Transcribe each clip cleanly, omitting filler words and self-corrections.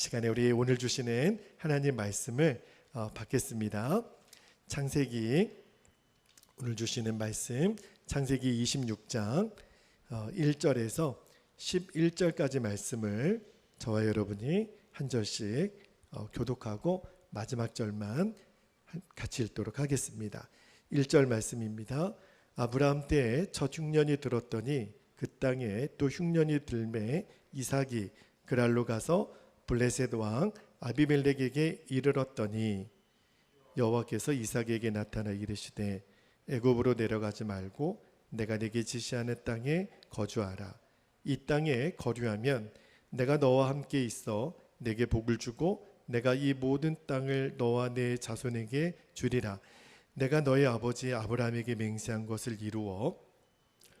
시간에 우리 오늘 주시는 하나님 말씀을 받겠습니다. 창세기 오늘 주시는 말씀 창세기 26장 1절에서 11절까지 말씀을 저와 여러분이 한 절씩 교독하고 마지막 절만 같이 읽도록 하겠습니다. 1절 말씀입니다. 아브라함 때에 첫 흉년이 들었더니 그 땅에 또 흉년이 들매 이삭이 그랄로 가서 블레셋 왕 아비멜렉에게 이르렀더니 여호와께서 이삭에게 나타나 이르시되 애굽으로 내려가지 말고 내가 네게 지시하는 땅에 거주하라. 이 땅에 거류하면 내가 너와 함께 있어 네게 복을 주고 내가 이 모든 땅을 너와 네 자손에게 주리라. 내가 너의 아버지 아브라함에게 맹세한 것을 이루어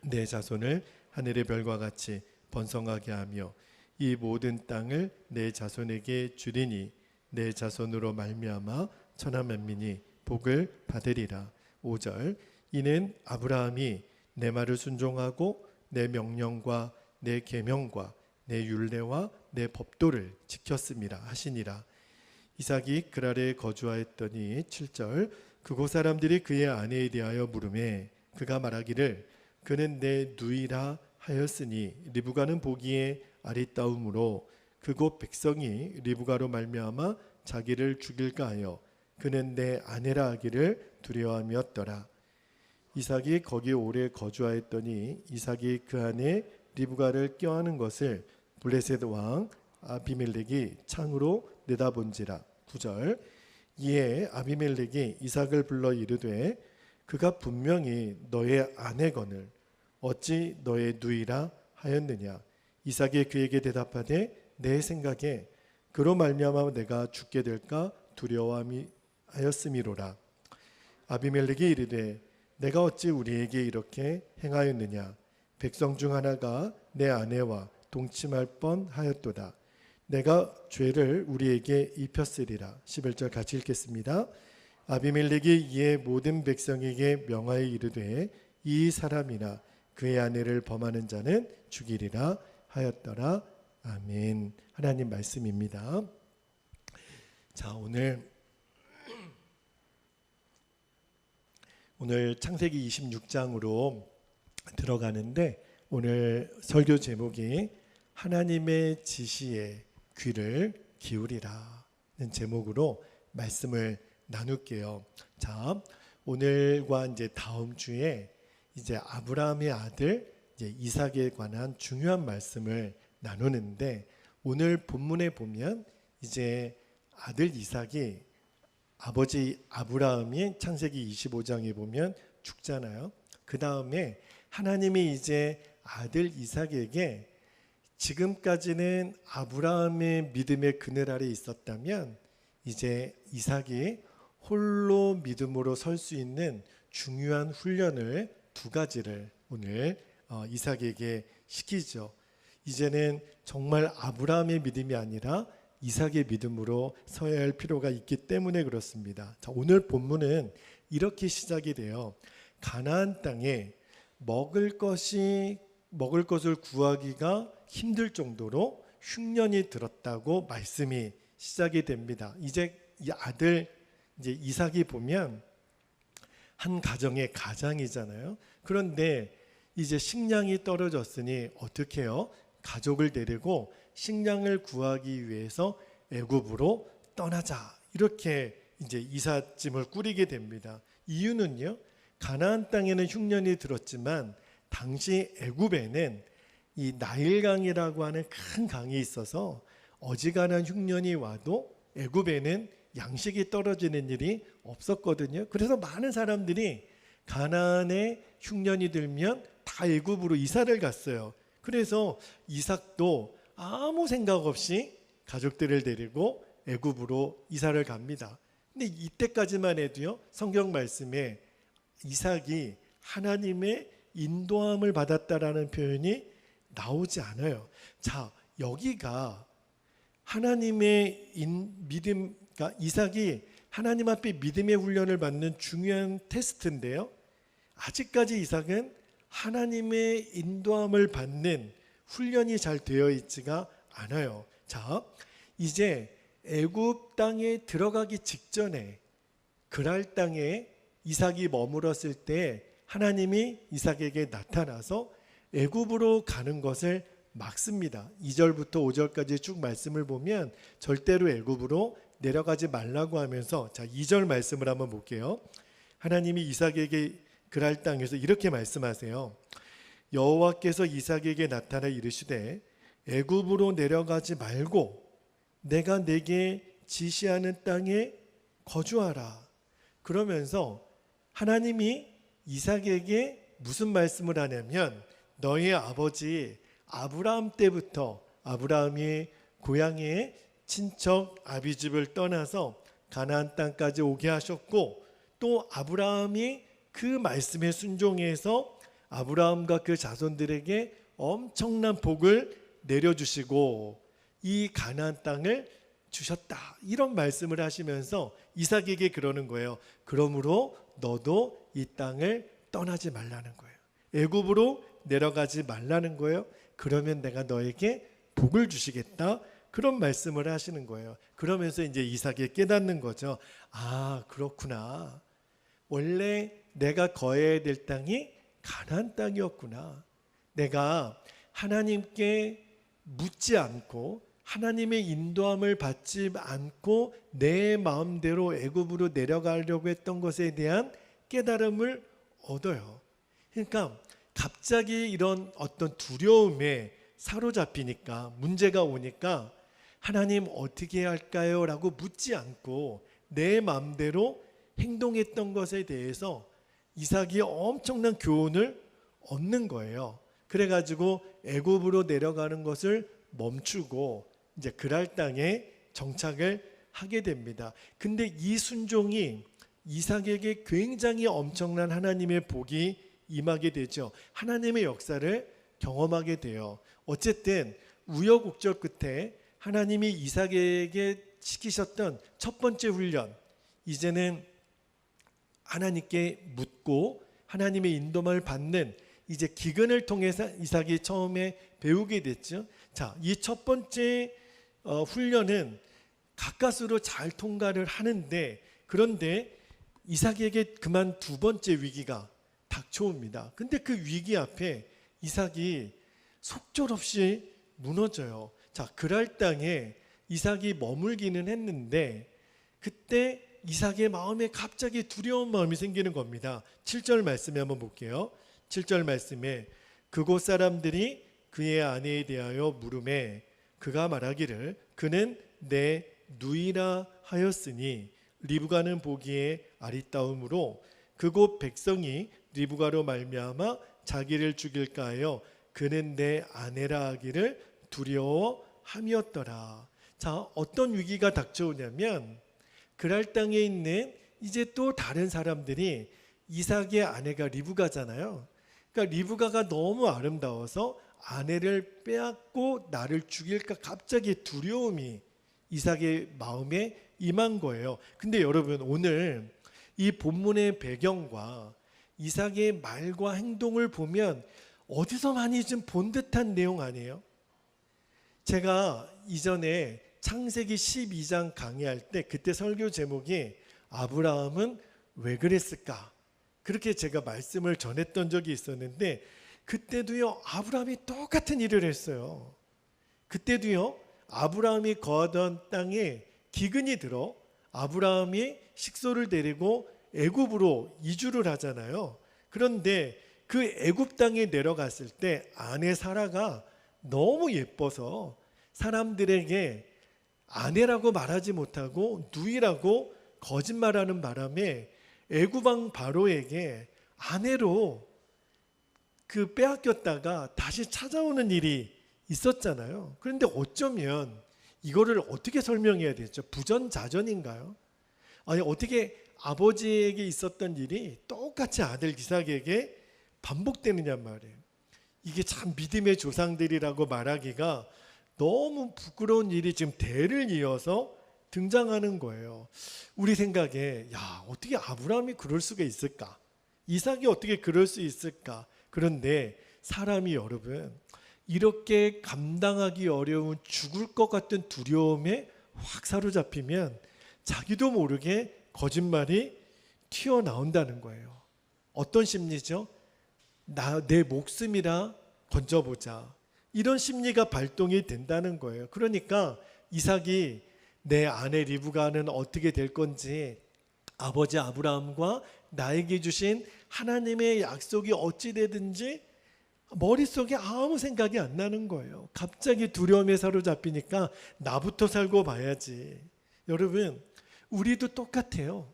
내 자손을 하늘의 별과 같이 번성하게 하며 이 모든 땅을 내 자손에게 주리니 내 자손으로 말미암아 천하 만민이 복을 받으리라. 5절 이는 아브라함이 내 말을 순종하고 내 명령과 내 계명과 내 율례와 내 법도를 지켰음이라 하시니라. 이삭이 그랄에 거주하였더니 7절 그곳 사람들이 그의 아내에 대하여 물으매 그가 말하기를 그는 내 누이라 하였으니 리브가는 보기에 아리따움으로 그곳 백성이 리브가로 말미암아 자기를 죽일까 하여 그는 내 아내라 하기를 두려워함이었더라. 이삭이 거기 오래 거주하였더니 이삭이 그 아내 리브가를 껴안은 것을 블레셋 왕 아비멜렉이 창으로 내다본지라. 9절 이에 아비멜렉이 이삭을 불러 이르되 그가 분명히 너의 아내거늘 어찌 너의 누이라 하였느냐. 이삭이 그에게 대답하되 내 생각에 그로 말미암아 내가 죽게 될까 두려워하였음이로라. 아비멜렉이 이르되 내가 어찌 우리에게 이렇게 행하였느냐. 백성 중 하나가 내 아내와 동침할 뻔하였도다. 내가 죄를 우리에게 입혔으리라. 11절 같이 읽겠습니다. 아비멜렉이 이에 모든 백성에게 명하여 이르되 이 사람이나 그의 아내를 범하는 자는 죽이리라 하였더라. 아멘. 하나님 말씀입니다. 자, 오늘 창세기 26장으로 들어가는데 오늘 설교 제목이 하나님의 지시에 귀를 기울이라는 제목으로 말씀을 나눌게요. 자, 오늘과 이제 다음 주에 이제 아브라함의 아들 이제 이삭에 관한 중요한 말씀을 나누는데 오늘 본문에 보면 이제 아들 이삭이 아버지 아브라함이 창세기 25장에 보면 죽잖아요. 그 다음에 하나님이 이제 아들 이삭에게 지금까지는 아브라함의 믿음의 그늘 아래 있었다면 이제 이삭이 홀로 믿음으로 설 수 있는 중요한 훈련을 두 가지를 오늘 이삭에게 시키죠. 이제는 정말 아브라함의 믿음이 아니라 이삭의 믿음으로 서야 할 필요가 있기 때문에 그렇습니다. 자, 오늘 본문은 이렇게 시작이 돼요. 가나안 땅에 먹을 것을 구하기가 힘들 정도로 흉년이 들었다고 말씀이 시작이 됩니다. 이제 이 아들 이제 이삭이 보면 한 가정의 가장이잖아요. 그런데 이제 식량이 떨어졌으니 어떻게 해요? 가족을 데리고 식량을 구하기 위해서 애굽으로 떠나자. 이렇게 이제 이삿짐을 꾸리게 됩니다. 이유는요. 가나안 땅에는 흉년이 들었지만 당시 애굽에는 이 나일강이라고 하는 큰 강이 있어서 어지간한 흉년이 와도 애굽에는 양식이 떨어지는 일이 없었거든요. 그래서 많은 사람들이 가나안에 흉년이 들면 다 애굽으로 이사를 갔어요. 그래서 이삭도 아무 생각 없이 가족들을 데리고 애굽으로 이사를 갑니다. 근데 이때까지만 해도요. 성경 말씀에 이삭이 하나님의 인도함을 받았다라는 표현이 나오지 않아요. 자, 여기가 하나님의 믿음, 그러니까 이삭이 하나님 앞에 믿음의 훈련을 받는 중요한 테스트인데요. 아직까지 이삭은 하나님의 인도함을 받는 훈련이 잘 되어 있지가 않아요. 자, 이제 애굽 땅에 들어가기 직전에 그랄 땅에 이삭이 머물었을 때 하나님이 이삭에게 나타나서 애굽으로 가는 것을 막습니다. 2절부터 5절까지 쭉 말씀을 보면 절대로 애굽으로 내려가지 말라고 하면서, 자, 2절 말씀을 한번 볼게요. 하나님이 이삭에게 그랄 땅에서 이렇게 말씀하세요. 여호와께서 이삭에게 나타나 이르시되 애굽으로 내려가지 말고 내가 내게 지시하는 땅에 거주하라. 그러면서 하나님이 이삭에게 무슨 말씀을 하냐면, 너의 아버지 아브라함 때부터 아브라함이 고향의 친척 아비집을 떠나서 가나안 땅까지 오게 하셨고, 또 아브라함이 그 말씀에 순종해서 아브라함과 그 자손들에게 엄청난 복을 내려주시고 이 가나안 땅을 주셨다, 이런 말씀을 하시면서 이삭에게 그러는 거예요. 그러므로 너도 이 땅을 떠나지 말라는 거예요. 애굽으로 내려가지 말라는 거예요. 그러면 내가 너에게 복을 주시겠다, 그런 말씀을 하시는 거예요. 그러면서 이제 이삭이 깨닫는 거죠. 아, 그렇구나. 원래 내가 거해야 될 땅이 가나안 땅이었구나. 내가 하나님께 묻지 않고 하나님의 인도함을 받지 않고 내 마음대로 애굽으로 내려가려고 했던 것에 대한 깨달음을 얻어요. 그러니까 갑자기 이런 어떤 두려움에 사로잡히니까, 문제가 오니까 하나님 어떻게 해야 할까요? 라고 묻지 않고 내 마음대로 행동했던 것에 대해서 이삭이 엄청난 교훈을 얻는 거예요. 그래가지고 애굽으로 내려가는 것을 멈추고 이제 그랄 땅에 정착을 하게 됩니다. 근데 이 순종이 이삭에게 굉장히 엄청난 하나님의 복이 임하게 되죠. 하나님의 역사를 경험하게 돼요. 어쨌든 우여곡절 끝에 하나님이 이삭에게 시키셨던 첫 번째 훈련, 이제는 하나님께 묻고 하나님의 인도를 받는 이제 기근을 통해서 이삭이 처음에 배우게 됐죠. 자, 이 첫 번째 훈련은 가까스로 잘 통과를 하는데, 그런데 이삭에게 그만 두 번째 위기가 닥쳐옵니다. 근데 그 위기 앞에 이삭이 속절없이 무너져요. 자, 그랄 땅에 이삭이 머물기는 했는데 그때 이삭의 마음에 갑자기 두려운 마음이 생기는 겁니다. 7절 말씀에 한번 볼게요. 7절 말씀에 그곳 사람들이 그의 아내에 대하여 물음에 그가 말하기를 그는 내 누이라 하였으니 리브가는 보기에 아리따움으로 그곳 백성이 리브가로 말미암아 자기를 죽일까 하여 그는 내 아내라 하기를 두려워함이었더라. 자, 어떤 위기가 닥쳐오냐면 그랄 땅에 있는 이제 또 다른 사람들이 이삭의 아내가 리브가잖아요. 그러니까 리브가가 너무 아름다워서 아내를 빼앗고 나를 죽일까 갑자기 두려움이 이삭의 마음에 임한 거예요. 근데 여러분, 오늘 이 본문의 배경과 이삭의 말과 행동을 보면 어디서 많이 좀 본 듯한 내용 아니에요? 제가 이전에 창세기 12장 강의할 때 그때 설교 제목이 아브라함은 왜 그랬을까? 그렇게 제가 말씀을 전했던 적이 있었는데, 그때도요 아브라함이 똑같은 일을 했어요. 그때도요 아브라함이 거하던 땅에 기근이 들어 아브라함이 식소를 데리고 애굽으로 이주를 하잖아요. 그런데 그 애굽 땅에 내려갔을 때 아내 사라가 너무 예뻐서 사람들에게 아내라고 말하지 못하고 누이라고 거짓말하는 바람에 애굽 왕 바로에게 아내로 그 빼앗겼다가 다시 찾아오는 일이 있었잖아요. 그런데 어쩌면 이거를 어떻게 설명해야 되죠? 부전자전인가요? 아니, 어떻게 아버지에게 있었던 일이 똑같이 아들 이삭에게 반복되느냐 말이에요. 이게 참 믿음의 조상들이라고 말하기가 너무 부끄러운 일이 지금 대를 이어서 등장하는 거예요. 우리 생각에 야, 어떻게 아브라함이 그럴 수가 있을까? 이삭이 어떻게 그럴 수 있을까? 그런데 사람이 여러분 이렇게 감당하기 어려운 죽을 것 같은 두려움에 확 사로잡히면 자기도 모르게 거짓말이 튀어나온다는 거예요. 어떤 심리죠? 내 목숨이라 건져보자. 이런 심리가 발동이 된다는 거예요. 그러니까 이삭이 내 아내 리브가는 어떻게 될 건지, 아버지 아브라함과 나에게 주신 하나님의 약속이 어찌 되든지 머릿속에 아무 생각이 안 나는 거예요. 갑자기 두려움에 사로잡히니까 나부터 살고 봐야지. 여러분, 우리도 똑같아요.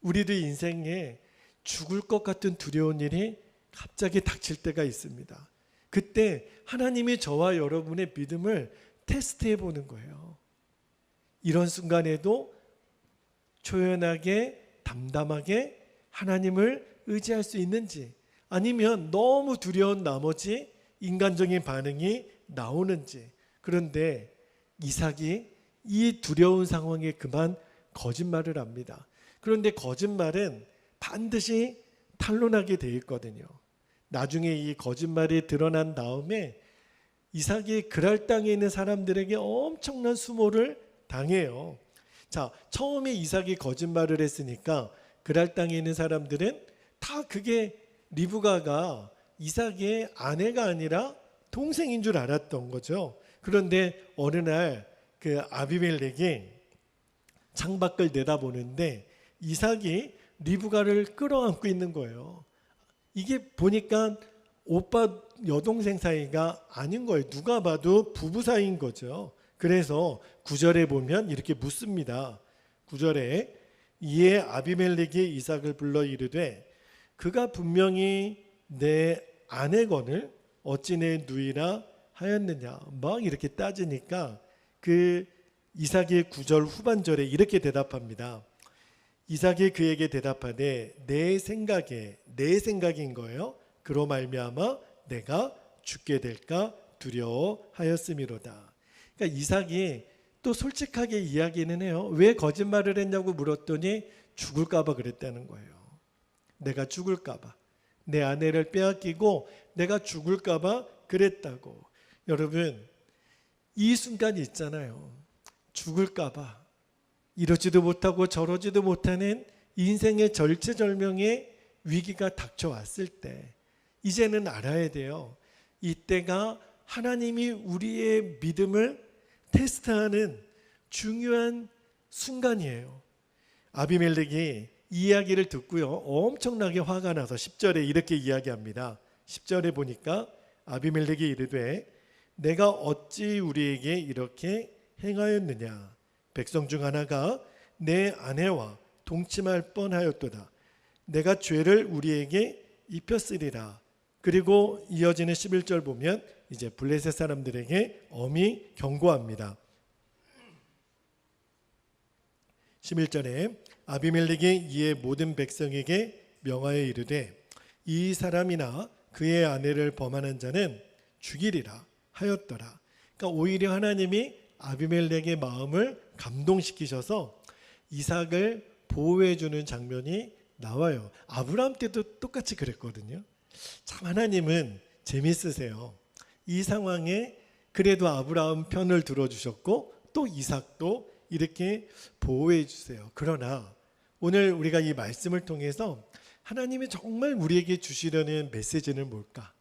우리도 인생에 죽을 것 같은 두려운 일이 갑자기 닥칠 때가 있습니다. 그때 하나님이 저와 여러분의 믿음을 테스트해 보는 거예요. 이런 순간에도 초연하게 담담하게 하나님을 의지할 수 있는지, 아니면 너무 두려운 나머지 인간적인 반응이 나오는지. 그런데 이삭이 이 두려운 상황에 그만 거짓말을 합니다. 그런데 거짓말은 반드시 탄로나게 돼 있거든요. 나중에 이 거짓말이 드러난 다음에 이삭이 그랄 땅에 있는 사람들에게 엄청난 수모를 당해요. 자, 처음에 이삭이 거짓말을 했으니까 그랄 땅에 있는 사람들은 다 그게 리브가가 이삭의 아내가 아니라 동생인 줄 알았던 거죠. 그런데 어느 날 그 아비멜렉이 창밖을 내다보는데 이삭이 리브가를 끌어안고 있는 거예요. 이게 보니까 오빠 여동생 사이가 아닌 거예요. 누가 봐도 부부 사이인 거죠. 그래서 9절에 보면 이렇게 묻습니다. 9절에 이에 아비멜렉이 이삭을 불러 이르되 그가 분명히 내 아내거늘 어찌 내 누이라 하였느냐. 막 이렇게 따지니까 그 이삭의 9절 후반절에 이렇게 대답합니다. 이삭이 그에게 대답하되 내 생각인 거예요. 그로 말미암아 내가 죽게 될까 두려워하였음이로다. 그러니까 이삭이 또 솔직하게 이야기는 해요. 왜 거짓말을 했냐고 물었더니 죽을까 봐 그랬다는 거예요. 내가 죽을까 봐, 내 아내를 빼앗기고 내가 죽을까 봐 그랬다고. 여러분, 이 순간이 있잖아요. 죽을까 봐 이러지도 못하고 저러지도 못하는 인생의 절체절명의 위기가 닥쳐왔을 때 이제는 알아야 돼요. 이때가 하나님이 우리의 믿음을 테스트하는 중요한 순간이에요. 아비멜렉이 이 이야기를 듣고요, 엄청나게 화가 나서 10절에 이렇게 이야기합니다. 10절에 보니까 아비멜렉이 이르되 내가 어찌 우리에게 이렇게 행하였느냐. 백성 중 하나가 내 아내와 동침할 뻔하였도다. 내가 죄를 우리에게 입혔으리라. 그리고 이어지는 11절 보면 이제 블레셋 사람들에게 엄히 경고합니다. 11절에 아비멜렉이 이에 모든 백성에게 명하여 이르되 이 사람이나 그의 아내를 범하는 자는 죽이리라 하였더라. 그러니까 오히려 하나님이 아비멜렉의 마음을 감동시키셔서 이삭을 보호해 주는 장면이 나와요. 아브라함 때도 똑같이 그랬거든요. 참 하나님은 재밌으세요. 이 상황에 그래도 아브라함 편을 들어주셨고 또 이삭도 이렇게 보호해 주세요. 그러나 오늘 우리가 이 말씀을 통해서 하나님이 정말 우리에게 주시려는 메시지는 뭘까?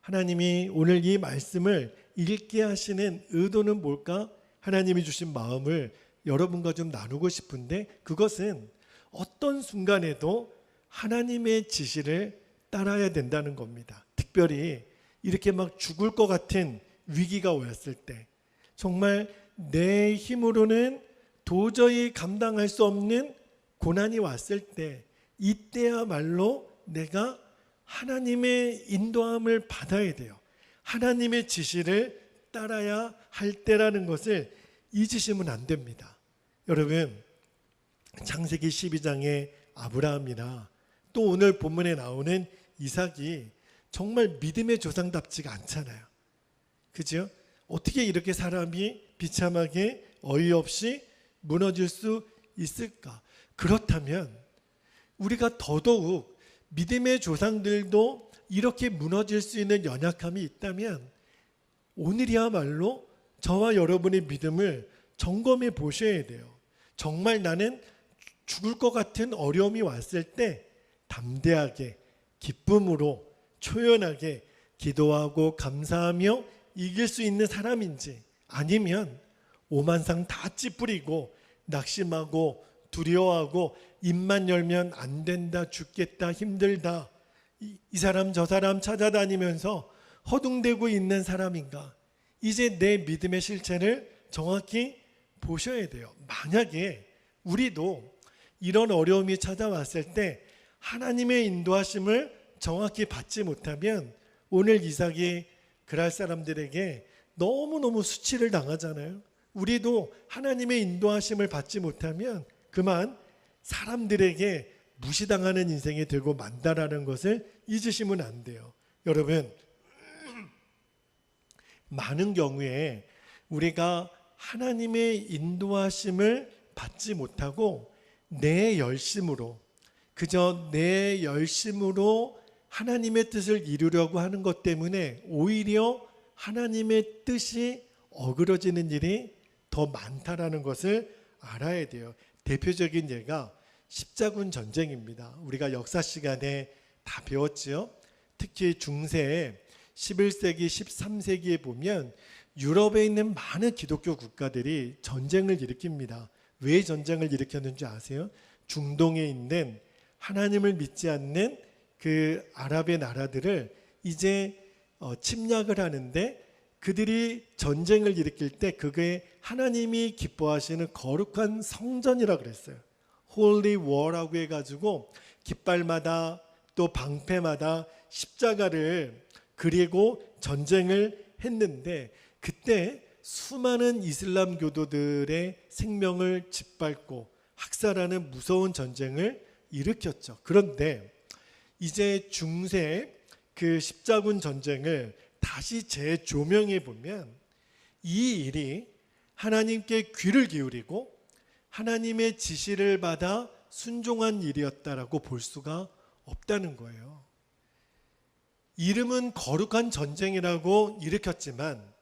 하나님이 오늘 이 말씀을 읽게 하시는 의도는 뭘까? 하나님이 주신 마음을 여러분과 좀 나누고 싶은데, 그것은 어떤 순간에도 하나님의 지시를 따라야 된다는 겁니다. 특별히 이렇게 막 죽을 것 같은 위기가 왔을 때, 정말 내 힘으로는 도저히 감당할 수 없는 고난이 왔을 때, 이때야말로 내가 하나님의 인도함을 받아야 돼요. 하나님의 지시를 따라야 할 때라는 것을 잊으시면 안 됩니다. 여러분, 창세기 12장의 아브라함이나 또 오늘 본문에 나오는 이삭이 정말 믿음의 조상답지가 않잖아요. 그죠? 어떻게 이렇게 사람이 비참하게 어이없이 무너질 수 있을까? 그렇다면 우리가 더더욱 믿음의 조상들도 이렇게 무너질 수 있는 연약함이 있다면 오늘이야말로 저와 여러분의 믿음을 점검해 보셔야 돼요. 정말 나는 죽을 것 같은 어려움이 왔을 때 담대하게 기쁨으로 초연하게 기도하고 감사하며 이길 수 있는 사람인지, 아니면 오만상 다 찌푸리고 낙심하고 두려워하고 입만 열면 안 된다, 죽겠다, 힘들다, 이 사람 저 사람 찾아다니면서 허둥대고 있는 사람인가. 이제 내 믿음의 실체를 정확히 보셔야 돼요. 만약에 우리도 이런 어려움이 찾아왔을 때 하나님의 인도하심을 정확히 받지 못하면 오늘 이삭이 그랄 사람들에게 너무너무 수치를 당하잖아요. 우리도 하나님의 인도하심을 받지 못하면 그만 사람들에게 무시당하는 인생이 되고 만다라는 것을 잊으시면 안 돼요. 여러분, 많은 경우에 우리가 하나님의 인도하심을 받지 못하고 내 열심으로, 그저 내 열심으로 하나님의 뜻을 이루려고 하는 것 때문에 오히려 하나님의 뜻이 어그러지는 일이 더 많다라는 것을 알아야 돼요. 대표적인 예가 십자군 전쟁입니다. 우리가 역사 시간에 다 배웠지요. 특히 중세 11세기, 13세기에 보면 유럽에 있는 많은 기독교 국가들이 전쟁을 일으킵니다. 왜 전쟁을 일으켰는지 아세요? 중동에 있는 하나님을 믿지 않는 그 아랍의 나라들을 이제 침략을 하는데, 그들이 전쟁을 일으킬 때 그게 하나님이 기뻐하시는 거룩한 성전이라고 그랬어요. Holy War라고 해가지고 깃발마다 또 방패마다 십자가를 그리고 전쟁을 했는데, 그때 수많은 이슬람 교도들의 생명을 짓밟고 학살하는 무서운 전쟁을 일으켰죠. 그런데 이제 중세 그 십자군 전쟁을 다시 재조명해 보면 이 일이 하나님께 귀를 기울이고 하나님의 지시를 받아 순종한 일이었다라고 볼 수가 없다는 거예요. 이름은 거룩한 전쟁이라고 일으켰지만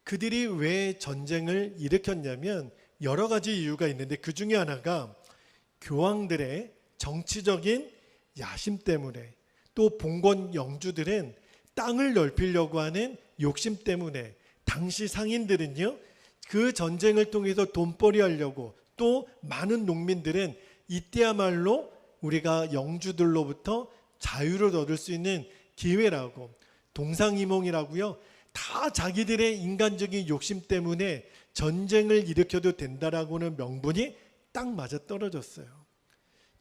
그들이 왜 전쟁을 일으켰냐면 여러 가지 이유가 있는데, 그 중에 하나가 교황들의 정치적인 야심 때문에, 또 봉건 영주들은 땅을 넓히려고 하는 욕심 때문에, 당시 상인들은요 그 전쟁을 통해서 돈벌이 하려고, 또 많은 농민들은 이때야말로 우리가 영주들로부터 자유를 얻을 수 있는 기회라고, 동상이몽이라고요, 다 자기들의 인간적인 욕심 때문에 전쟁을 일으켜도 된다라고는 명분이 딱 맞아 떨어졌어요.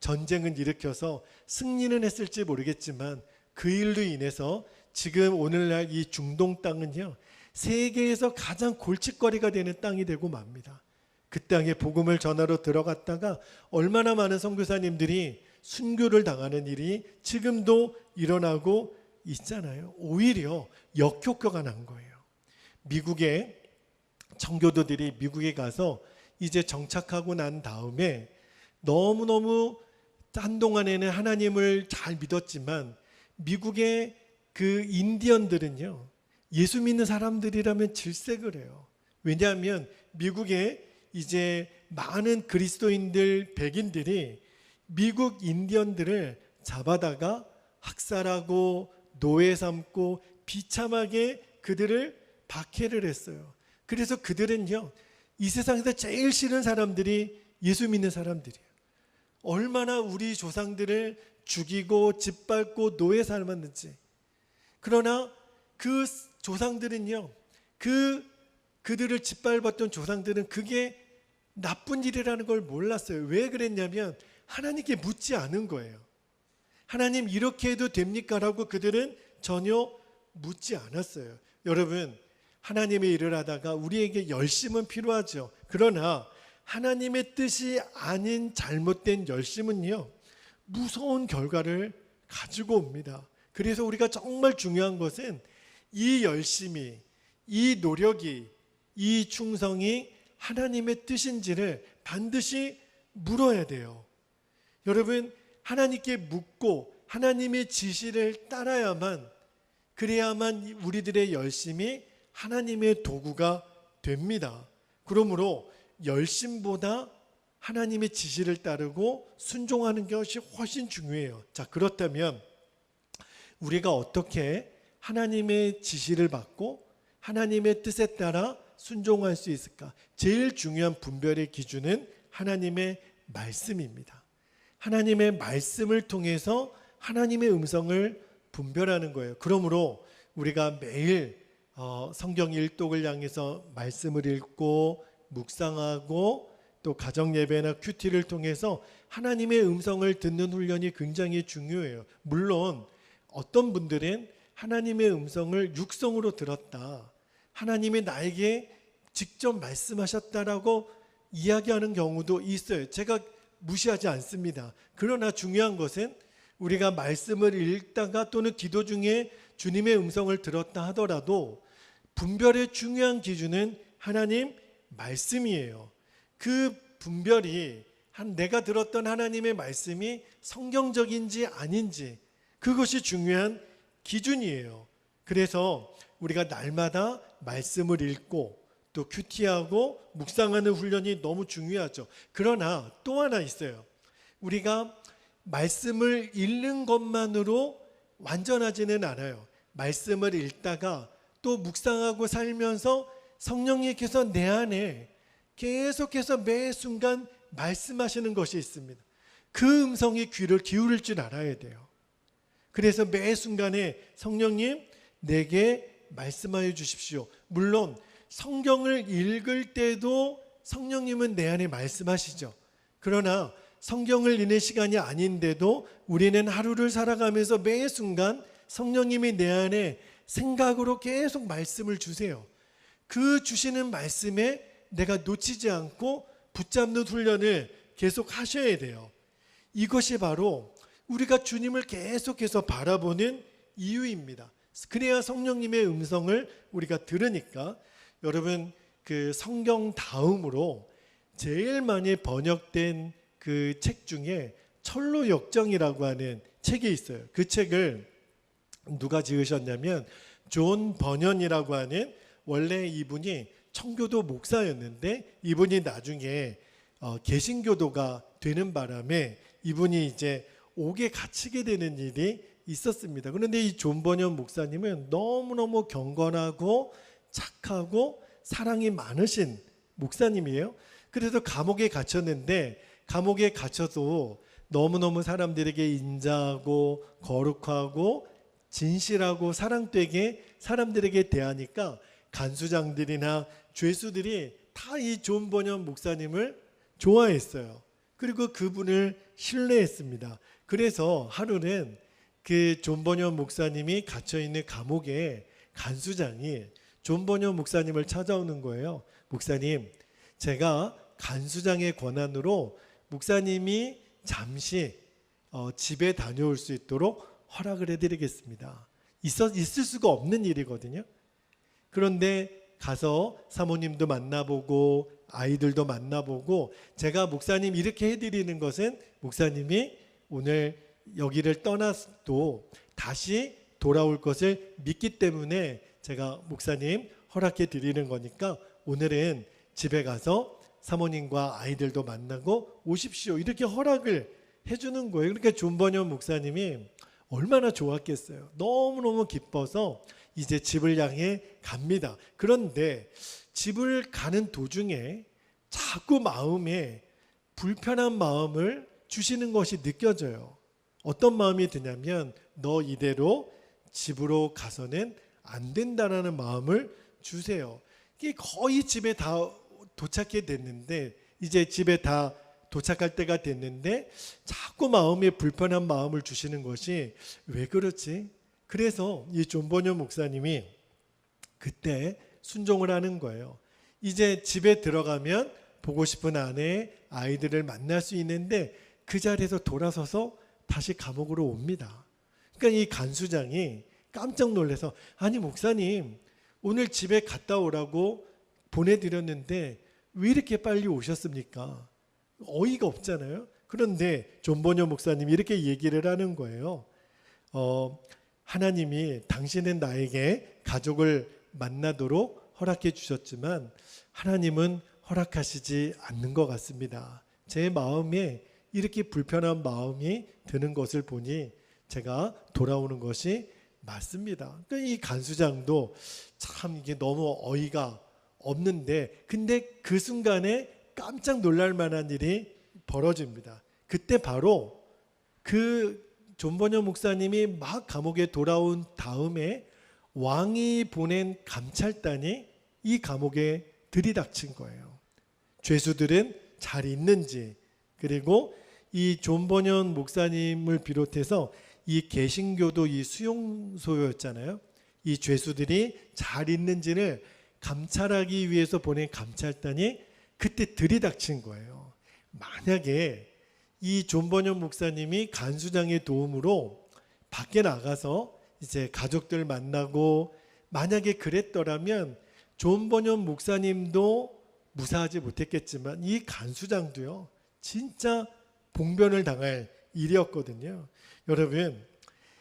전쟁은 일으켜서 승리는 했을지 모르겠지만 그 일로 인해서 지금 오늘날 이 중동 땅은요 세계에서 가장 골칫거리가 되는 땅이 되고 맙니다. 그 땅에 복음을 전하러 들어갔다가 얼마나 많은 선교사님들이 순교를 당하는 일이 지금도 일어나고 있잖아요. 오히려 역효과가 난 거예요. 미국의 청교도들이 미국에 가서 이제 정착하고 난 다음에 너무너무 한동안에는 하나님을 잘 믿었지만 미국의 그 인디언들은요 예수 믿는 사람들이라면 질색을 해요. 왜냐하면 미국에 이제 많은 그리스도인들, 백인들이 미국 인디언들을 잡아다가 학살하고 노예 삼고 비참하게 그들을 박해를 했어요. 그래서 그들은요 이 세상에서 제일 싫은 사람들이 예수 믿는 사람들이에요. 얼마나 우리 조상들을 죽이고 짓밟고 노예 삼았는지. 그러나 그 조상들은요 그들을 짓밟았던 조상들은 그게 나쁜 일이라는 걸 몰랐어요. 왜 그랬냐면 하나님께 묻지 않은 거예요. 하나님 이렇게 해도 됩니까? 라고 그들은 전혀 묻지 않았어요. 여러분, 하나님의 일을 하다가 우리에게 열심은 필요하죠. 그러나 하나님의 뜻이 아닌 잘못된 열심은요 무서운 결과를 가지고 옵니다. 그래서 우리가 정말 중요한 것은 이 열심이, 이 노력이, 이 충성이 하나님의 뜻인지를 반드시 물어야 돼요. 여러분, 하나님께 묻고 하나님의 지시를 따라야만, 그래야만 우리들의 열심이 하나님의 도구가 됩니다. 그러므로 열심보다 하나님의 지시를 따르고 순종하는 것이 훨씬 중요해요. 자, 그렇다면 우리가 어떻게 하나님의 지시를 받고 하나님의 뜻에 따라 순종할 수 있을까? 제일 중요한 분별의 기준은 하나님의 말씀입니다. 하나님의 말씀을 통해서 하나님의 음성을 분별하는 거예요. 그러므로 우리가 매일 성경 일독을 향해서 말씀을 읽고 묵상하고 또 가정 예배나 큐티를 통해서 하나님의 음성을 듣는 훈련이 굉장히 중요해요. 물론 어떤 분들은 하나님의 음성을 육성으로 들었다, 하나님이 나에게 직접 말씀하셨다라고 이야기하는 경우도 있어요. 제가 무시하지 않습니다. 그러나 중요한 것은 우리가 말씀을 읽다가 또는 기도 중에 주님의 음성을 들었다 하더라도 분별의 중요한 기준은 하나님 말씀이에요. 그 분별이 내가 들었던 하나님의 말씀이 성경적인지 아닌지, 그것이 중요한 기준이에요. 그래서 우리가 날마다 말씀을 읽고 또 큐티하고 묵상하는 훈련이 너무 중요하죠. 그러나 또 하나 있어요. 우리가 말씀을 읽는 것만으로 완전하지는 않아요. 말씀을 읽다가 또 묵상하고 살면서 성령님께서 내 안에 계속해서 매 순간 말씀하시는 것이 있습니다. 그 음성에 귀를 기울일 줄 알아야 돼요. 그래서 매 순간에 성령님 내게 말씀하여 주십시오. 물론 성경을 읽을 때도 성령님은 내 안에 말씀하시죠. 그러나 성경을 읽는 시간이 아닌데도 우리는 하루를 살아가면서 매 순간 성령님이 내 안에 생각으로 계속 말씀을 주세요. 그 주시는 말씀에 내가 놓치지 않고 붙잡는 훈련을 계속 하셔야 돼요. 이것이 바로 우리가 주님을 계속해서 바라보는 이유입니다. 그래야 성령님의 음성을 우리가 들으니까. 여러분, 그 성경 다음으로 제일 많이 번역된 그 책 중에 철로 역정이라고 하는 책이 있어요. 그 책을 누가 지으셨냐면 존 버년이라고 하는, 원래 이분이 청교도 목사였는데 이분이 나중에 개신교도가 되는 바람에 이분이 이제 옥에 갇히게 되는 일이 있었습니다. 그런데 이 존 버년 목사님은 너무너무 경건하고 착하고 사랑이 많으신 목사님이에요. 그래서 감옥에 갇혔는데 감옥에 갇혀도 너무너무 사람들에게 인자하고 거룩하고 진실하고 사랑되게 사람들에게 대하니까 간수장들이나 죄수들이 다 이 존 버년 목사님을 좋아했어요. 그리고 그분을 신뢰했습니다. 그래서 하루는 그 존 버년 목사님이 갇혀있는 감옥에 간수장이 존 버년 목사님을 찾아오는 거예요. 목사님, 제가 간수장의 권한으로 목사님이 잠시 집에 다녀올 수 있도록 허락을 해드리겠습니다. 있을 수가 없는 일이거든요. 그런데 가서 사모님도 만나보고 아이들도 만나보고, 제가 목사님 이렇게 해드리는 것은 목사님이 오늘 여기를 떠나도 다시 돌아올 것을 믿기 때문에 제가 목사님 허락해 드리는 거니까 오늘은 집에 가서 사모님과 아이들도 만나고 오십시오. 이렇게 허락을 해주는 거예요. 그러니까 존 버년 목사님이 얼마나 좋았겠어요. 너무너무 기뻐서 이제 집을 향해 갑니다. 그런데 집을 가는 도중에 자꾸 마음에 불편한 마음을 주시는 것이 느껴져요. 어떤 마음이 드냐면 너 이대로 집으로 가서는 안 된다라는 마음을 주세요. 이게 거의 집에 다 도착해 됐는데, 이제 집에 다 도착할 때가 됐는데 자꾸 마음에 불편한 마음을 주시는 것이 왜 그렇지? 그래서 이 존 버년 목사님이 그때 순종을 하는 거예요. 이제 집에 들어가면 보고 싶은 아내, 아이들을 만날 수 있는데 그 자리에서 돌아서서 다시 감옥으로 옵니다. 그러니까 이 간수장이 깜짝 놀라서, 아니 목사님 오늘 집에 갔다 오라고 보내드렸는데 왜 이렇게 빨리 오셨습니까? 어이가 없잖아요. 그런데 존 버년 목사님이 이렇게 얘기를 하는 거예요. 하나님이 당신은 나에게 가족을 만나도록 허락해 주셨지만 하나님은 허락하시지 않는 것 같습니다. 제 마음에 이렇게 불편한 마음이 드는 것을 보니 제가 돌아오는 것이 맞습니다. 그러니까 이 간수장도 참 이게 너무 어이가 없는데, 근데 그 순간에 깜짝 놀랄 만한 일이 벌어집니다. 그때 바로 그 존 버녀 목사님이 막 감옥에 돌아온 다음에 왕이 보낸 감찰단이 이 감옥에 들이닥친 거예요. 죄수들은 잘 있는지, 그리고 이 존 버녀 목사님을 비롯해서 이 개신교도 이 수용소였잖아요. 이 죄수들이 잘 있는지를 감찰하기 위해서 보낸 감찰단이 그때 들이닥친 거예요. 만약에 이 존 버녀 목사님이 간수장의 도움으로 밖에 나가서 이제 가족들 만나고 만약에 그랬더라면 존 버녀 목사님도 무사하지 못했겠지만 이 간수장도요, 진짜 봉변을 당할 일이었거든요. 여러분,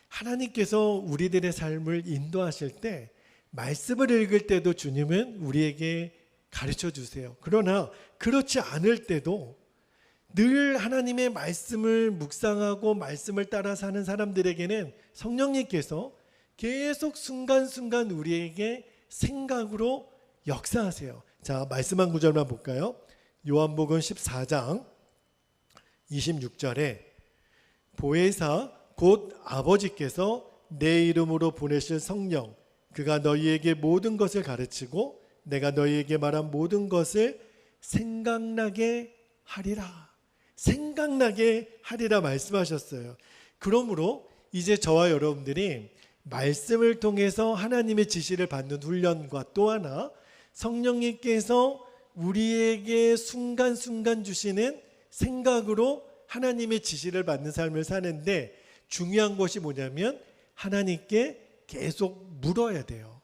하나님께서 우리들의 삶을 인도하실 때 말씀을 읽을 때도 주님은 우리에게 가르쳐 주세요. 그러나 그렇지 않을 때도 늘 하나님의 말씀을 묵상하고 말씀을 따라 사는 사람들에게는 성령님께서 계속 순간순간 우리에게 생각으로 역사하세요. 자, 말씀 한 구절만 볼까요? 요한복음 14장 26절에 보혜사 곧 아버지께서 내 이름으로 보내실 성령, 그가 너희에게 모든 것을 가르치고 내가 너희에게 말한 모든 것을 생각나게 하리라. 생각나게 하리라 말씀하셨어요. 그러므로 이제 저와 여러분들이 말씀을 통해서 하나님의 지시를 받는 훈련과 또 하나 성령님께서 우리에게 순간순간 주시는 생각으로 하나님의 지시를 받는 삶을 사는데 중요한 것이 뭐냐면 하나님께 계속 물어야 돼요.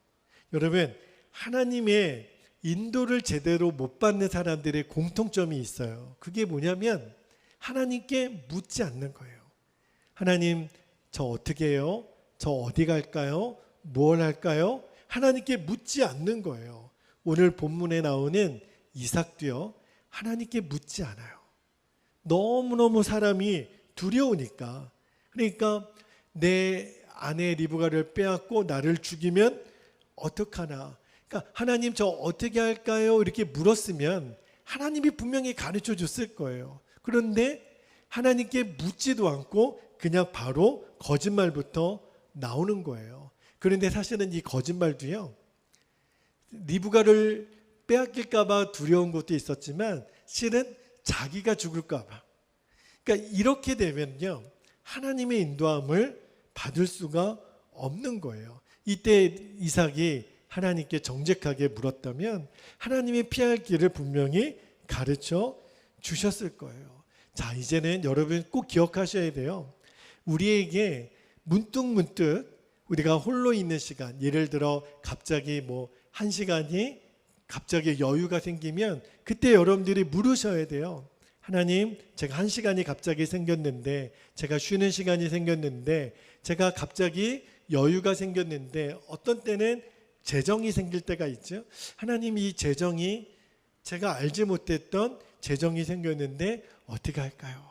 여러분, 하나님의 인도를 제대로 못 받는 사람들의 공통점이 있어요. 그게 뭐냐면 하나님께 묻지 않는 거예요. 하나님, 저 어떻게 해요? 저 어디 갈까요? 뭘 할까요? 하나님께 묻지 않는 거예요. 오늘 본문에 나오는 이삭도요, 하나님께 묻지 않아요. 너무너무 사람이 두려우니까. 그러니까 내 아내 리브가를 빼앗고 나를 죽이면 어떡하나. 그러니까 하나님 저 어떻게 할까요? 이렇게 물었으면 하나님이 분명히 가르쳐 줬을 거예요. 그런데 하나님께 묻지도 않고 그냥 바로 거짓말부터 나오는 거예요. 그런데 사실은 이 거짓말도요, 리브가를 빼앗길까 봐 두려운 것도 있었지만 실은 자기가 죽을까 봐. 그러니까 이렇게 되면요, 하나님의 인도함을 받을 수가 없는 거예요. 이때 이삭이 하나님께 정직하게 물었다면 하나님이 피할 길을 분명히 가르쳐 주셨을 거예요. 자, 이제는 여러분 꼭 기억하셔야 돼요. 우리에게 문득문득 우리가 홀로 있는 시간, 예를 들어 갑자기 한 시간이 갑자기 여유가 생기면 그때 여러분들이 물으셔야 돼요. 하나님, 제가 한 시간이 갑자기 생겼는데, 제가 쉬는 시간이 생겼는데, 제가 갑자기 여유가 생겼는데, 어떤 때는 재정이 생길 때가 있죠. 하나님, 이 재정이 제가 알지 못했던 재정이 생겼는데 어떻게 할까요?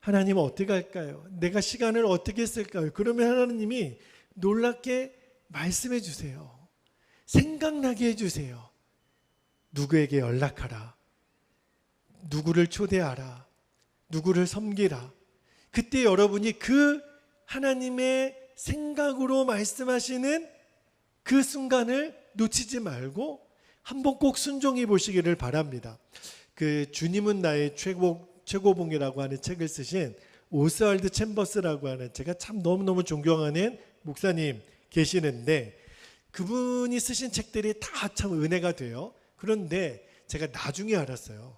하나님 어떻게 할까요? 내가 시간을 어떻게 쓸까요? 그러면 하나님이 놀랍게 말씀해 주세요. 생각나게 해주세요. 누구에게 연락하라. 누구를 초대하라. 누구를 섬기라. 그때 여러분이 그 하나님의 생각으로 말씀하시는 그 순간을 놓치지 말고 한번 꼭 순종해 보시기를 바랍니다. 그 주님은 나의 최고봉이라고 하는 책을 쓰신 오스왈드 챔버스라고 하는, 제가 참 너무너무 존경하는 목사님 계시는데, 그분이 쓰신 책들이 다 참 은혜가 돼요. 그런데 제가 나중에 알았어요.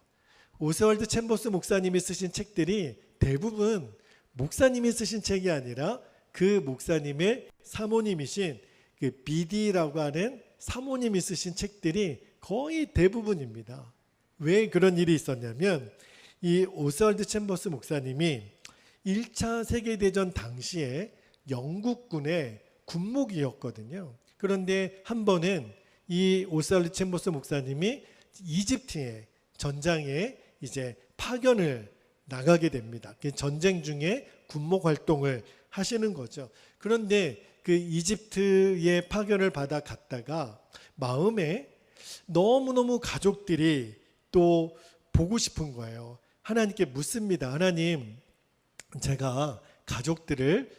오스왈드 챔버스 목사님이 쓰신 책들이 대부분 목사님이 쓰신 책이 아니라 그 목사님의 사모님이신 그 BD라고 하는 사모님이 쓰신 책들이 거의 대부분입니다. 왜 그런 일이 있었냐면, 이 오스왈드 챔버스 목사님이 1차 세계대전 당시에 영국군의 군목이었거든요. 그런데 한 번은 이 오스왈드 챔버스 목사님이 이집트에 전장에 이제 파견을 나가게 됩니다. 전쟁 중에 군목 활동을 하시는 거죠. 그런데 그 이집트의 파견을 받아 갔다가 마음에 너무너무 가족들이 또 보고 싶은 거예요. 하나님께 묻습니다. 하나님, 제가 가족들을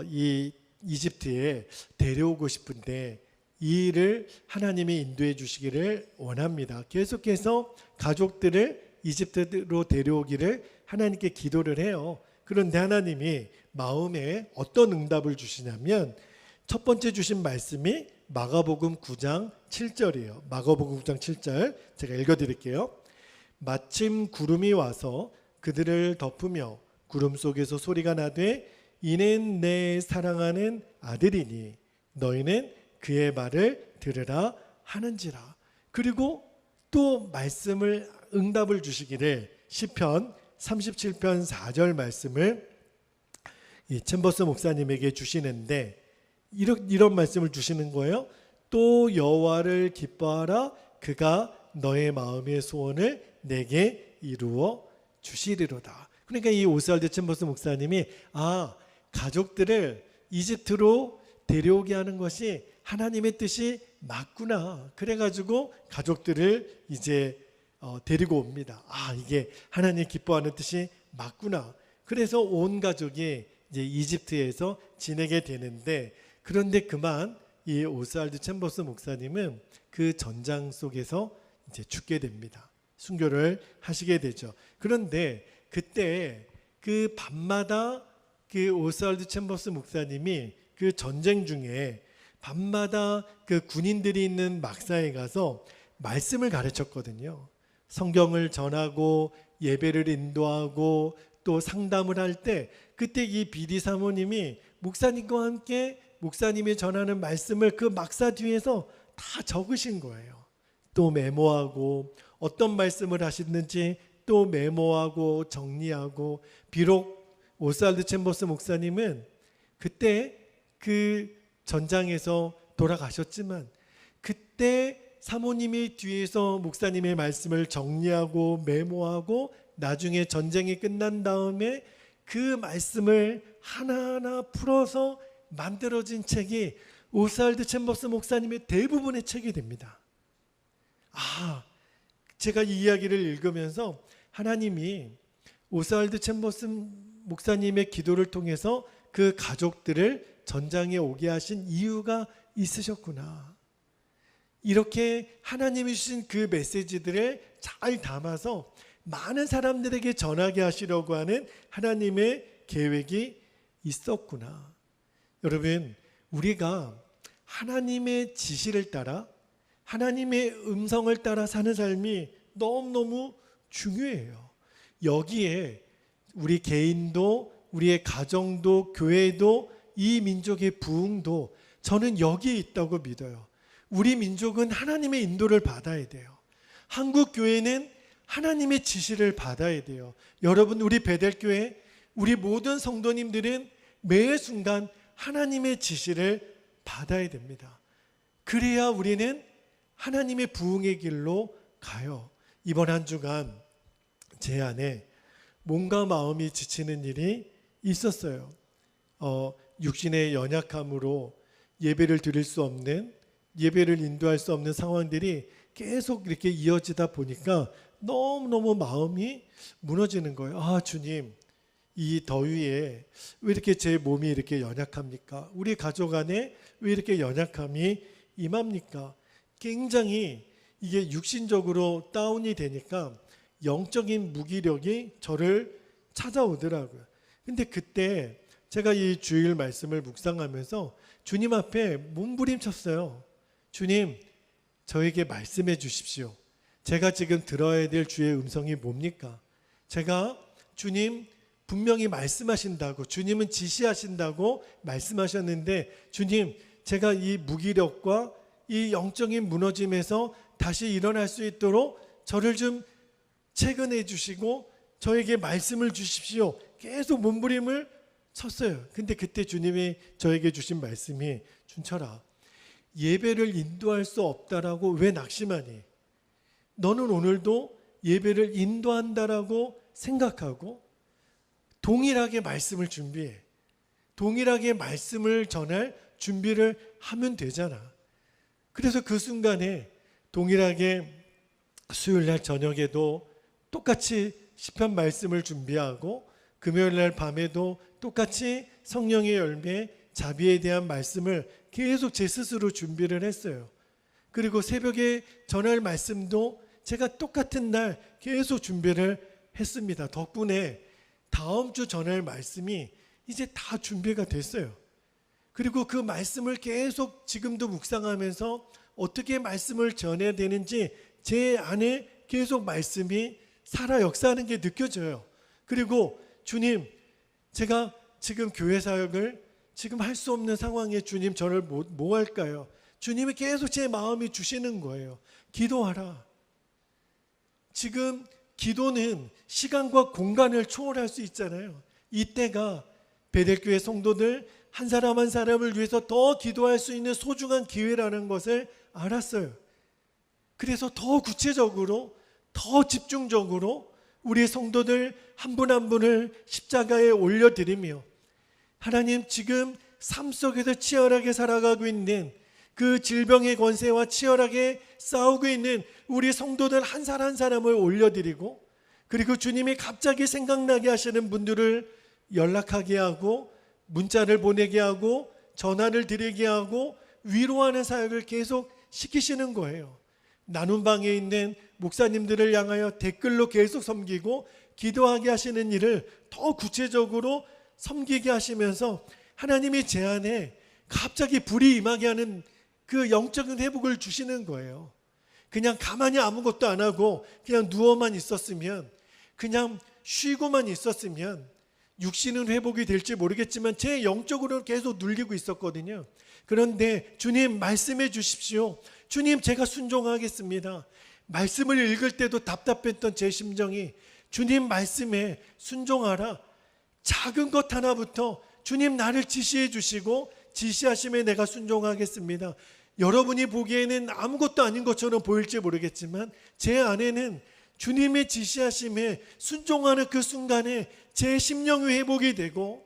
이 이집트에 데려오고 싶은데 이 일을 하나님이 인도해 주시기를 원합니다. 계속해서 가족들을 이집트로 데려오기를 하나님께 기도를 해요. 그런데 하나님이 마음에 어떤 응답을 주시냐면 첫 번째 주신 말씀이 마가복음 9장 7절이에요. 마가복음 9장 7절 제가 읽어드릴게요. 마침 구름이 와서 그들을 덮으며 구름 속에서 소리가 나되 이는 내 사랑하는 아들이니 너희는 그의 말을 들으라 하는지라. 그리고 또 말씀을 응답을 주시기를 시편 37편 4절 말씀을 이 챔버스 목사님에게 주시는데 이런 말씀을 주시는 거예요. 또 여호와를 기뻐하라 그가 너의 마음의 소원을 내게 이루어 주시리로다. 그러니까 이 오스왈드 챔버스 목사님이 가족들을 이집트로 데려오게 하는 것이 하나님의 뜻이 맞구나. 그래가지고 가족들을 이제 데리고 옵니다. 이게 하나님 기뻐하는 뜻이 맞구나. 그래서 온 가족이 이제 이집트에서 지내게 되는데, 그런데 그만 이 오스왈드 챔버스 목사님은 그 전장 속에서 이제 죽게 됩니다. 순교를 하시게 되죠. 그런데 그때 그 밤마다 그 오스왈드 챔버스 목사님이 그 전쟁 중에 밤마다 그 군인들이 있는 막사에 가서 말씀을 가르쳤거든요. 성경을 전하고 예배를 인도하고 또 상담을 할 때 그때 이 비디 사모님이 목사님과 함께 목사님이 전하는 말씀을 그 막사 뒤에서 다 적으신 거예요. 또 메모하고 어떤 말씀을 하시는지 또 메모하고 정리하고, 비록 오스왈드 챔버스 목사님은 그때 그 전장에서 돌아가셨지만 그때 사모님이 뒤에서 목사님의 말씀을 정리하고 메모하고 나중에 전쟁이 끝난 다음에 그 말씀을 하나하나 풀어서 만들어진 책이 오스왈드 챔버스 목사님의 대부분의 책이 됩니다. 제가 이 이야기를 읽으면서 하나님이 오스왈드 챔버스 목사님의 기도를 통해서 그 가족들을 전장에 오게 하신 이유가 있으셨구나. 이렇게 하나님이 주신 그 메시지들을 잘 담아서 많은 사람들에게 전하게 하시려고 하는 하나님의 계획이 있었구나. 여러분, 우리가 하나님의 지시를 따라 하나님의 음성을 따라 사는 삶이 너무너무 중요해요. 여기에 우리 개인도 우리의 가정도 교회도 이 민족의 부흥도 저는 여기에 있다고 믿어요. 우리 민족은 하나님의 인도를 받아야 돼요. 한국 교회는 하나님의 지시를 받아야 돼요. 여러분, 우리 베델교회 우리 모든 성도님들은 매 순간 하나님의 지시를 받아야 됩니다. 그래야 우리는 하나님의 부흥의 길로 가요. 이번 한 주간 제 안에 몸과 마음이 지치는 일이 있었어요. 육신의 연약함으로 예배를 드릴 수 없는, 예배를 인도할 수 없는 상황들이 계속 이렇게 이어지다 보니까 너무너무 마음이 무너지는 거예요. 주님, 이 더위에 왜 이렇게 제 몸이 이렇게 연약합니까? 우리 가족 안에 왜 이렇게 연약함이 임합니까? 굉장히 이게 육신적으로 다운이 되니까 영적인 무기력이 저를 찾아오더라고요. 근데 그때 제가 이 주일 말씀을 묵상하면서 주님 앞에 몸부림쳤어요. 주님, 저에게 말씀해 주십시오. 제가 지금 들어야 될 주의 음성이 뭡니까? 제가 주님 분명히 말씀하신다고, 주님은 지시하신다고 말씀하셨는데, 주님, 제가 이 무기력과 이 영적인 무너짐에서 다시 일어날 수 있도록 저를 좀 채근해 주시고 저에게 말씀을 주십시오. 계속 몸부림을 쳤어요. 근데 그때 주님이 저에게 주신 말씀이, 준철아, 예배를 인도할 수 없다라고 왜 낙심하니? 너는 오늘도 예배를 인도한다라고 생각하고 동일하게 말씀을 준비해. 동일하게 말씀을 전할 준비를 하면 되잖아. 그래서 그 순간에 동일하게 수요일날 저녁에도 똑같이 시편 말씀을 준비하고 금요일날 밤에도 똑같이 성령의 열매 자비에 대한 말씀을 계속 제 스스로 준비를 했어요. 그리고 새벽에 전할 말씀도 제가 똑같은 날 계속 준비를 했습니다. 덕분에 다음 주 전할 말씀이 이제 다 준비가 됐어요. 그리고 그 말씀을 계속 지금도 묵상하면서 어떻게 말씀을 전해야 되는지 제 안에 계속 말씀이 살아 역사하는 게 느껴져요. 그리고 주님, 제가 지금 교회 사역을 지금 할 수 없는 상황에 주님 저를 뭐 할까요? 주님이 계속 제 마음이 주시는 거예요. 기도하라. 지금 기도는 시간과 공간을 초월할 수 있잖아요. 이때가 베델교회 성도들 한 사람 한 사람을 위해서 더 기도할 수 있는 소중한 기회라는 것을 알았어요. 그래서 더 구체적으로, 더 집중적으로 우리 성도들 한 분 한 분을 십자가에 올려드리며 하나님, 지금 삶 속에서 치열하게 살아가고 있는 그 질병의 권세와 치열하게 싸우고 있는 우리 성도들 한 사람 한 사람을 올려드리고, 그리고 주님이 갑자기 생각나게 하시는 분들을 연락하게 하고 문자를 보내게 하고 전화를 드리게 하고 위로하는 사역을 계속 시키시는 거예요. 나눔방에 있는 목사님들을 향하여 댓글로 계속 섬기고 기도하게 하시는 일을 더 구체적으로 섬기게 하시면서 하나님이 제 안에 갑자기 불이 임하게 하는 그 영적인 회복을 주시는 거예요. 그냥 가만히 아무것도 안 하고 그냥 누워만 있었으면, 그냥 쉬고만 있었으면 육신은 회복이 될지 모르겠지만 제 영적으로는 계속 눌리고 있었거든요. 그런데 주님 말씀해 주십시오. 주님, 제가 순종하겠습니다. 말씀을 읽을 때도 답답했던 제 심정이 주님 말씀에 순종하라. 작은 것 하나부터 주님 나를 지시해 주시고 지시하심에 내가 순종하겠습니다. 여러분이 보기에는 아무것도 아닌 것처럼 보일지 모르겠지만 제 안에는 주님의 지시하심에 순종하는 그 순간에 제 심령이 회복이 되고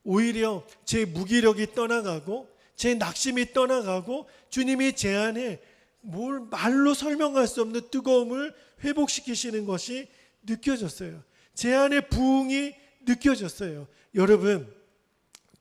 오히려 제 무기력이 떠나가고 제 낙심이 떠나가고 주님이 제 안에 뭘 말로 설명할 수 없는 뜨거움을 회복시키시는 것이 느껴졌어요. 제 안에 부흥이 느껴졌어요. 여러분,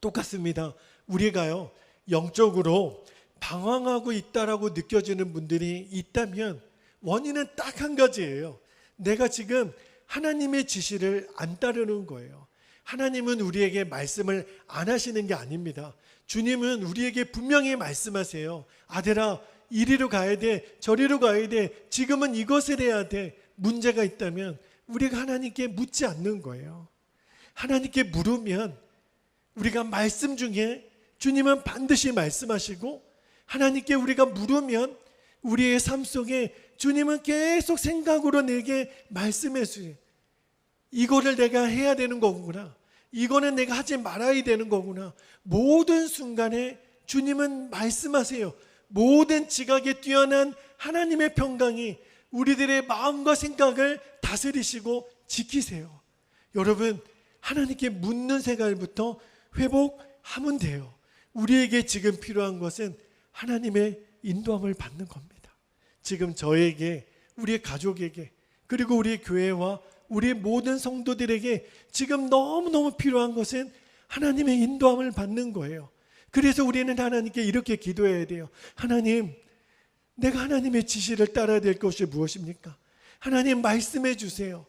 똑같습니다. 우리가요, 영적으로 방황하고 있다라고 느껴지는 분들이 있다면 원인은 딱 한 가지예요. 내가 지금 하나님의 지시를 안 따르는 거예요. 하나님은 우리에게 말씀을 안 하시는 게 아닙니다. 주님은 우리에게 분명히 말씀하세요. 아들아, 이리로 가야 돼, 저리로 가야 돼, 지금은 이것을 해야 돼. 문제가 있다면 우리가 하나님께 묻지 않는 거예요. 하나님께 물으면 우리가 말씀 중에 주님은 반드시 말씀하시고, 하나님께 우리가 물으면 우리의 삶 속에 주님은 계속 생각으로 내게 말씀해 주세요. 이거를 내가 해야 되는 거구나, 이거는 내가 하지 말아야 되는 거구나. 모든 순간에 주님은 말씀하세요. 모든 지각에 뛰어난 하나님의 평강이 우리들의 마음과 생각을 다스리시고 지키세요. 여러분, 하나님께 묻는 생활부터 회복하면 돼요. 우리에게 지금 필요한 것은 하나님의 인도함을 받는 겁니다. 지금 저에게, 우리의 가족에게, 그리고 우리 교회와 우리 모든 성도들에게 지금 너무너무 필요한 것은 하나님의 인도함을 받는 거예요. 그래서 우리는 하나님께 이렇게 기도해야 돼요. 하나님, 내가 하나님의 지시를 따라야 될 것이 무엇입니까? 하나님 말씀해 주세요.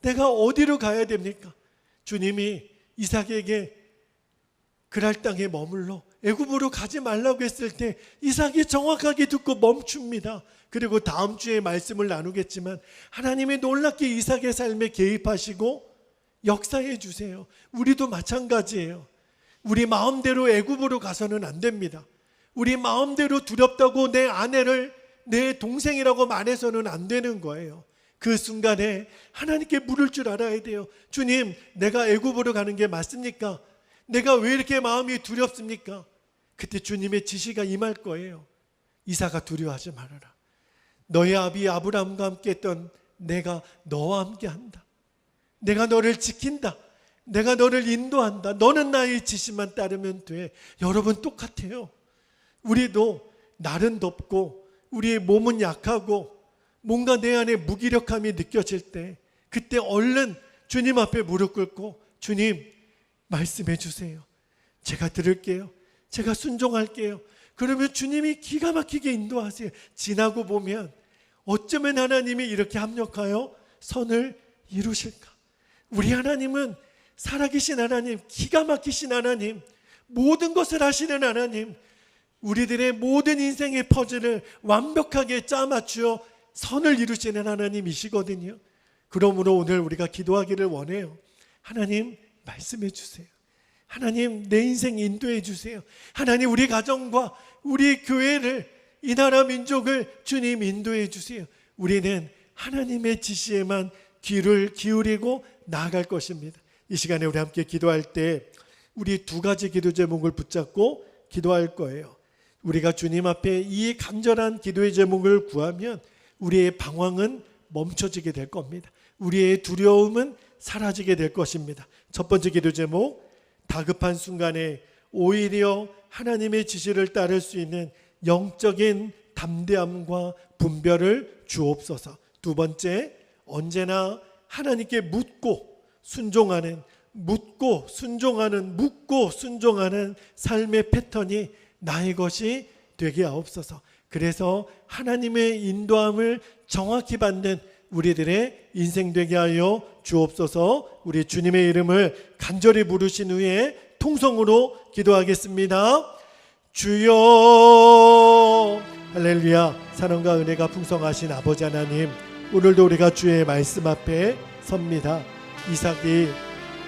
내가 어디로 가야 됩니까? 주님이 이삭에게 그랄 땅에 머물러 애굽으로 가지 말라고 했을 때 이삭이 정확하게 듣고 멈춥니다. 그리고 다음 주에 말씀을 나누겠지만 하나님이 놀랍게 이삭의 삶에 개입하시고 역사해 주세요. 우리도 마찬가지예요. 우리 마음대로 애굽으로 가서는 안 됩니다. 우리 마음대로 두렵다고 내 아내를 내 동생이라고 말해서는 안 되는 거예요. 그 순간에 하나님께 물을 줄 알아야 돼요. 주님, 내가 애굽으로 가는 게 맞습니까? 내가 왜 이렇게 마음이 두렵습니까? 그때 주님의 지시가 임할 거예요. 이삭아, 두려워하지 말아라. 너의 아비 아브라함과 함께 했던 내가 너와 함께한다. 내가 너를 지킨다. 내가 너를 인도한다. 너는 나의 지시만 따르면 돼. 여러분 똑같아요. 우리도 날은 덥고 우리의 몸은 약하고 뭔가 내 안에 무기력함이 느껴질 때 그때 얼른 주님 앞에 무릎 꿇고 주님 말씀해 주세요. 제가 들을게요. 제가 순종할게요. 그러면 주님이 기가 막히게 인도하세요. 지나고 보면 어쩌면 하나님이 이렇게 합력하여 선을 이루실까? 우리 하나님은 살아계신 하나님, 기가 막히신 하나님, 모든 것을 하시는 하나님, 우리들의 모든 인생의 퍼즐을 완벽하게 짜맞추어 선을 이루시는 하나님이시거든요. 그러므로 오늘 우리가 기도하기를 원해요. 하나님 말씀해 주세요. 하나님 내 인생 인도해 주세요. 하나님 우리 가정과 우리 교회를, 이 나라 민족을 주님 인도해 주세요. 우리는 하나님의 지시에만 귀를 기울이고 나아갈 것입니다. 이 시간에 우리 함께 기도할 때 우리 두 가지 기도 제목을 붙잡고 기도할 거예요. 우리가 주님 앞에 이 간절한 기도의 제목을 구하면 우리의 방황은 멈춰지게 될 겁니다. 우리의 두려움은 사라지게 될 것입니다. 첫 번째 기도 제목, 다급한 순간에 오히려 하나님의 지시를 따를 수 있는 영적인 담대함과 분별을 주옵소서. 두 번째, 언제나 하나님께 묻고 순종하는 삶의 패턴이 나의 것이 되게 하옵소서. 그래서 하나님의 인도함을 정확히 받는 우리들의 인생 되게 하여 주옵소서. 우리 주님의 이름을 간절히 부르신 후에 통성으로 기도하겠습니다. 주여. 할렐루야. 사랑과 은혜가 풍성하신 아버지 하나님, 오늘도 우리가 주의 말씀 앞에 섭니다. 이삭이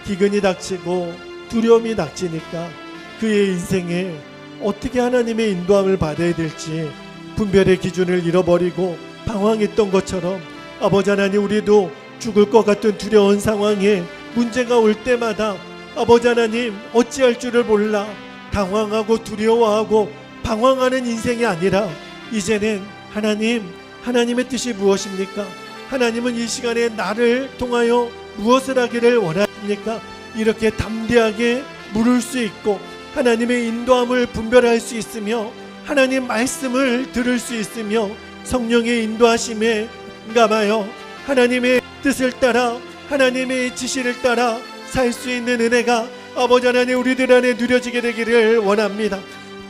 기근이 닥치고 두려움이 닥치니까 그의 인생에 어떻게 하나님의 인도함을 받아야 될지 분별의 기준을 잃어버리고 방황했던 것처럼 아버지 하나님, 우리도 죽을 것 같은 두려운 상황에 문제가 올 때마다 아버지 하나님 어찌할 줄을 몰라 당황하고 두려워하고 방황하는 인생이 아니라 이제는 하나님의 뜻이 무엇입니까? 하나님은 이 시간에 나를 통하여 무엇을 하기를 원하십니까? 이렇게 담대하게 물을 수 있고 하나님의 인도함을 분별할 수 있으며 하나님 말씀을 들을 수 있으며 성령의 인도하심에 감하여 하나님의 뜻을 따라 하나님의 지시를 따라 살 수 있는 은혜가 아버지 하나님 우리들 안에 누려지게 되기를 원합니다.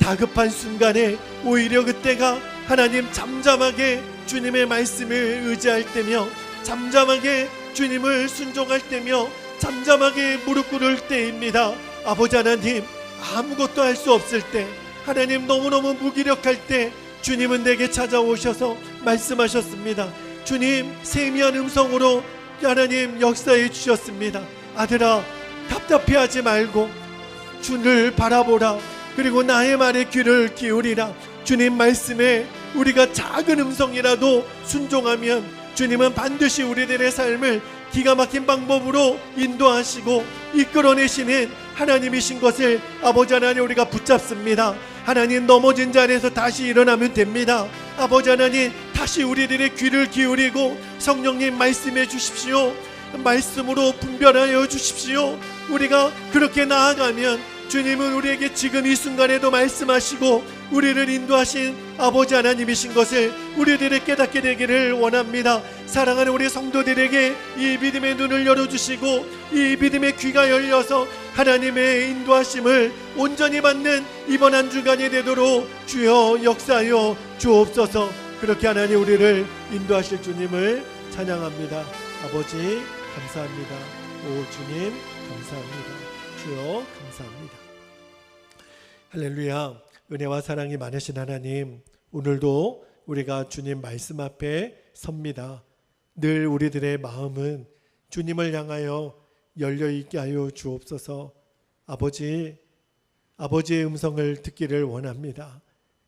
다급한 순간에 오히려 그때가 하나님 잠잠하게 주님의 말씀을 의지할 때며 잠잠하게 주님을 순종할 때며 잠잠하게 무릎 꿇을 때입니다. 아버지 하나님, 아무것도 할 수 없을 때, 하나님 너무너무 무기력할 때 주님은 내게 찾아오셔서 말씀하셨습니다. 주님 세미한 음성으로 하나님 역사해 주셨습니다. 아들아, 답답해하지 말고 주를 바라보라. 그리고 나의 말에 귀를 기울이라. 주님 말씀에 우리가 작은 음성이라도 순종하면 주님은 반드시 우리들의 삶을 기가 막힌 방법으로 인도하시고 이끌어내시는 하나님이신 것을 아버지 하나님 우리가 붙잡습니다. 하나님, 넘어진 자리에서 다시 일어나면 됩니다. 아버지 하나님, 다시 우리들의 귀를 기울이고 성령님 말씀해 주십시오. 말씀으로 분별하여 주십시오. 우리가 그렇게 나아가면 주님은 우리에게 지금 이 순간에도 말씀하시고 우리를 인도하신 아버지 하나님이신 것을 우리들이 깨닫게 되기를 원합니다. 사랑하는 우리 성도들에게 이 믿음의 눈을 열어주시고 이 믿음의 귀가 열려서 하나님의 인도하심을 온전히 받는 이번 한 주간이 되도록 주여 역사하여 주옵소서. 그렇게 하나님 우리를 인도하실 주님을 찬양합니다. 아버지 감사합니다. 오 주님 감사합니다. 주여 감사합니다. 할렐루야. 은혜와 사랑이 많으신 하나님, 오늘도 우리가 주님 말씀 앞에 섭니다. 늘 우리들의 마음은 주님을 향하여 열려있게 하여 주옵소서. 아버지의 음성을 듣기를 원합니다.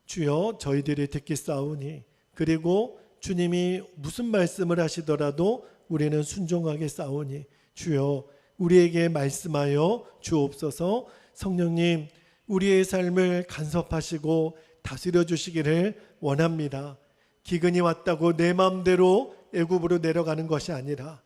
주여 저희들이 듣기싸우니, 그리고 주님이 무슨 말씀을 하시더라도 우리는 순종하게 싸우니 주여 우리에게 말씀하여 주옵소서. 성령님, 우리의 삶을 간섭하시고 다스려 주시기를 원합니다. 기근이 왔다고 내 마음대로 애굽으로 내려가는 것이 아니라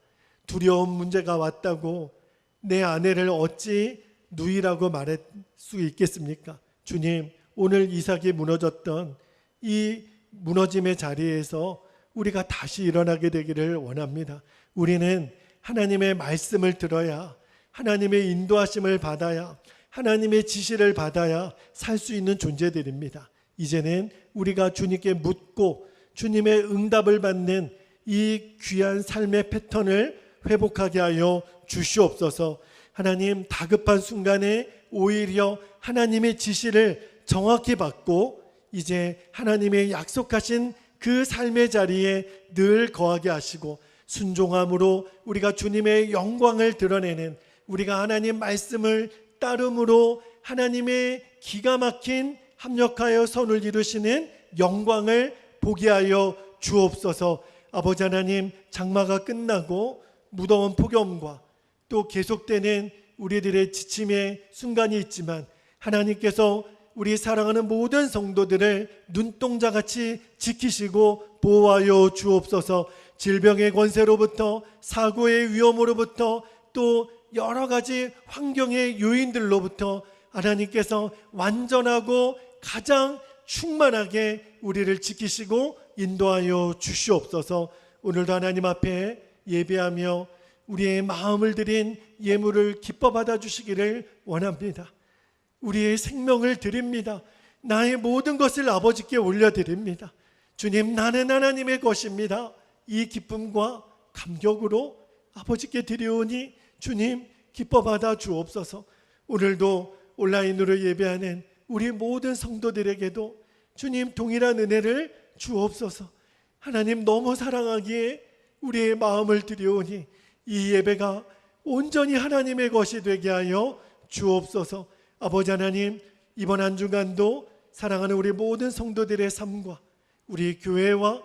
두려운 문제가 왔다고 내 아내를 어찌 누이라고 말할 수 있겠습니까? 주님, 오늘 이삭이 무너졌던 이 무너짐의 자리에서 우리가 다시 일어나게 되기를 원합니다. 우리는 하나님의 말씀을 들어야, 하나님의 인도하심을 받아야, 하나님의 지시를 받아야 살 수 있는 존재들입니다. 이제는 우리가 주님께 묻고 주님의 응답을 받는 이 귀한 삶의 패턴을 회복하게 하여 주시옵소서. 하나님, 다급한 순간에 오히려 하나님의 지시를 정확히 받고 이제 하나님의 약속하신 그 삶의 자리에 늘 거하게 하시고 순종함으로 우리가 주님의 영광을 드러내는, 우리가 하나님 말씀을 따름으로 하나님의 기가 막힌 합력하여 선을 이루시는 영광을 보게 하여 주옵소서. 아버지 하나님, 장마가 끝나고 무더운 폭염과 또 계속되는 우리들의 지침의 순간이 있지만 하나님께서 우리 사랑하는 모든 성도들을 눈동자같이 지키시고 보호하여 주옵소서. 질병의 권세로부터, 사고의 위험으로부터, 또 여러 가지 환경의 요인들로부터 하나님께서 완전하고 가장 충만하게 우리를 지키시고 인도하여 주시옵소서. 오늘도 하나님 앞에 예배하며 우리의 마음을 드린 예물을 기뻐 받아주시기를 원합니다. 우리의 생명을 드립니다. 나의 모든 것을 아버지께 올려드립니다. 주님, 나는 하나님의 것입니다. 이 기쁨과 감격으로 아버지께 드리오니 주님 기뻐 받아 주옵소서. 오늘도 온라인으로 예배하는 우리 모든 성도들에게도 주님 동일한 은혜를 주옵소서. 하나님, 너무 사랑하기에 우리의 마음을 드리오니 이 예배가 온전히 하나님의 것이 되게 하여 주옵소서. 아버지 하나님, 이번 한 주간도 사랑하는 우리 모든 성도들의 삶과 우리 교회와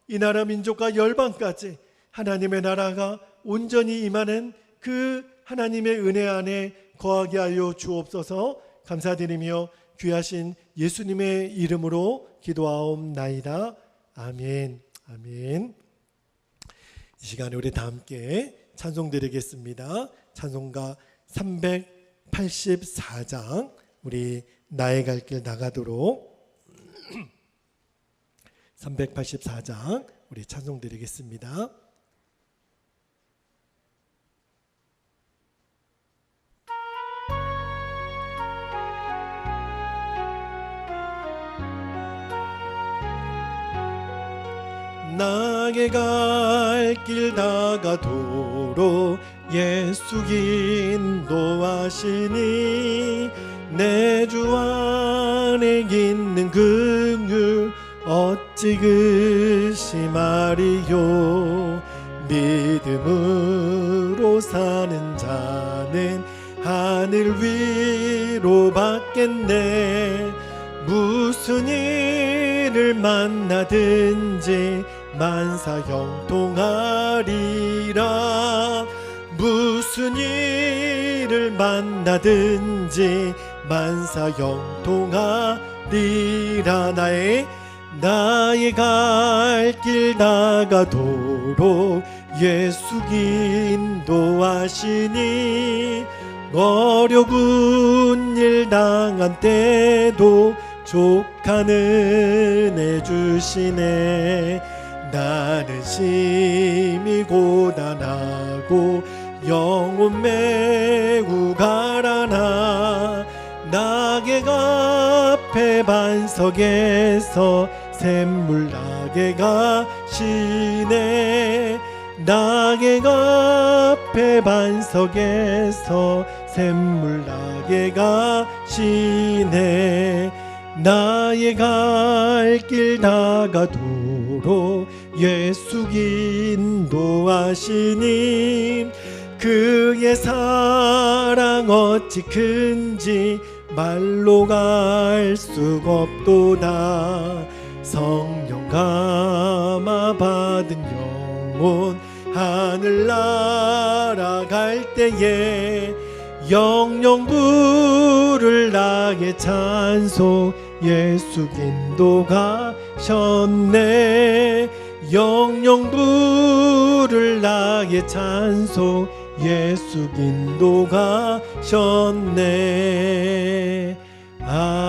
이 나라 민족과 열방까지 하나님의 나라가 온전히 임하는 그 하나님의 은혜 안에 거하게 하여 주옵소서. 감사드리며 귀하신 예수님의 이름으로 기도하옵나이다. 아멘. 아멘. 이 시간에 우리 다 함께 찬송 드리겠습니다. 찬송가 384장, 우리 나의 갈 길 나가도록 384장 우리 찬송 드리겠습니다. 나의 갈 길 나가도록 예수 인도하시니 내 주 안에 있는 긍휼 어찌 근심하리요. 믿음으로 사는 자는 하늘 위로 받겠네. 무슨 일을 만나든지 만사 형통하리라. 무슨 일을 만나든지 만사 형통하리라. 나의 갈 길 나가도록 예수 인도하시니 어려운 일 당한 때도 족한 은혜 주시네. 나는 심히 고단하고 영혼 매우 가라나. 낙의 앞에 반석에서 샘물 나게 가시네. 낙의 앞에 반석에서 샘물 나게 가시네. 나의 갈 길 나가도록 예수 인도하시니 그의 사랑 어찌 큰지 말로 갈 수가 없도다. 성령 감화 받은 영혼 하늘 날아갈 때에 영영 부를 나의 찬송 예수 인도가셨네. 영영 부를 나의 찬송 예수 인도가셨네. 아멘.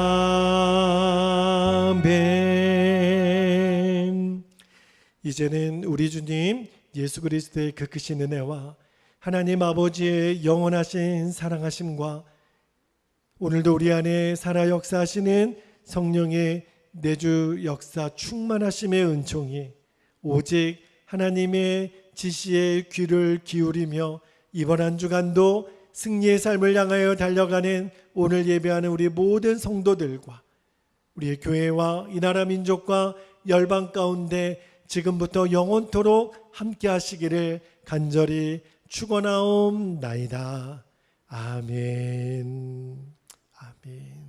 이제는 우리 주님 예수 그리스도의 그 크신 은혜와 하나님 아버지의 영원하신 사랑하심과 오늘도 우리 안에 살아 역사하시는 성령의 내주 역사 충만하심의 은총이 오직 하나님의 지시에 귀를 기울이며 이번 한 주간도 승리의 삶을 향하여 달려가는 오늘 예배하는 우리 모든 성도들과 우리의 교회와 이 나라 민족과 열방 가운데 지금부터 영원토록 함께 하시기를 간절히 축원하옵나이다. 아멘. 아멘.